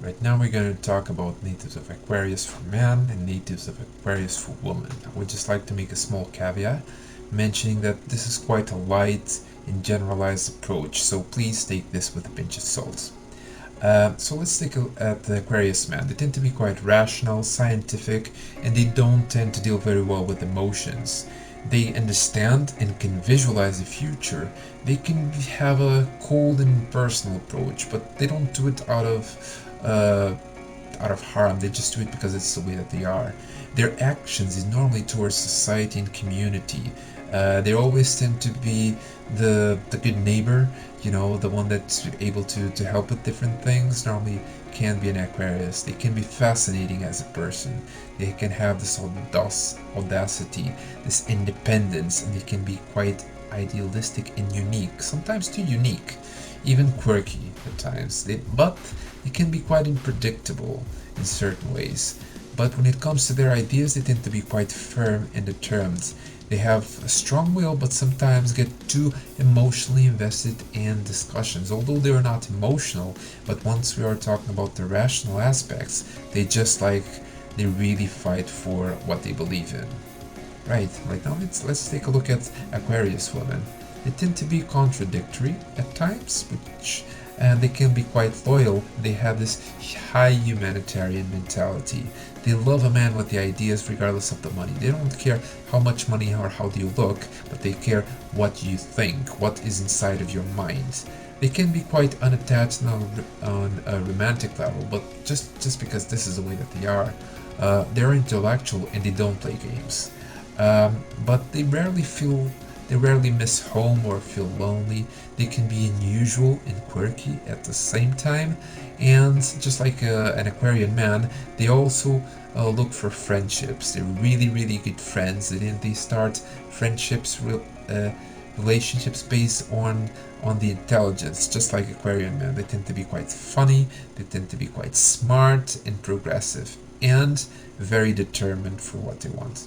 Right now we're going to talk about natives of Aquarius for man and natives of Aquarius for woman. I would just like to make a small caveat mentioning that this is quite a light and generalized approach, so please take this with a pinch of salt. So let's take a look at the Aquarius man. They tend to be quite rational, scientific, and they don't tend to deal very well with emotions. They understand and can visualize the future. They can have a cold and personal approach, but they don't do it uh, out of harm. They just do it because it's the way that they are. Their actions is normally towards society and community. They always tend to be the good neighbor, the one that's able to help with different things. Normally can be an Aquarius. They can be fascinating as a person. They can have this audacity, this independence, and they can be quite idealistic and unique, sometimes too unique, even quirky at times. But they can be quite unpredictable in certain ways. But when it comes to their ideas, they tend to be quite firm and determined. They have a strong will, but sometimes get too emotionally invested in discussions. Although they are not emotional, but once we are talking about the rational aspects, they really fight for what they believe in. Right now let's take a look at Aquarius women. They tend to be contradictory at times, which and they can be quite loyal. They have this high humanitarian mentality. They love a man with the ideas regardless of the money. They don't care how much money or how do you look, but they care what you think, what is inside of your mind. They can be quite unattached on a romantic level, but just because this is the way that they are, they're intellectual and they don't play games. But they rarely miss home or feel lonely. They can be unusual and quirky at the same time, and just like an Aquarian man, they also look for friendships. They're really good friends, and they start relationships based on the intelligence, just like Aquarian men. They tend to be quite funny. They tend to be quite smart and progressive, and very determined for what they want.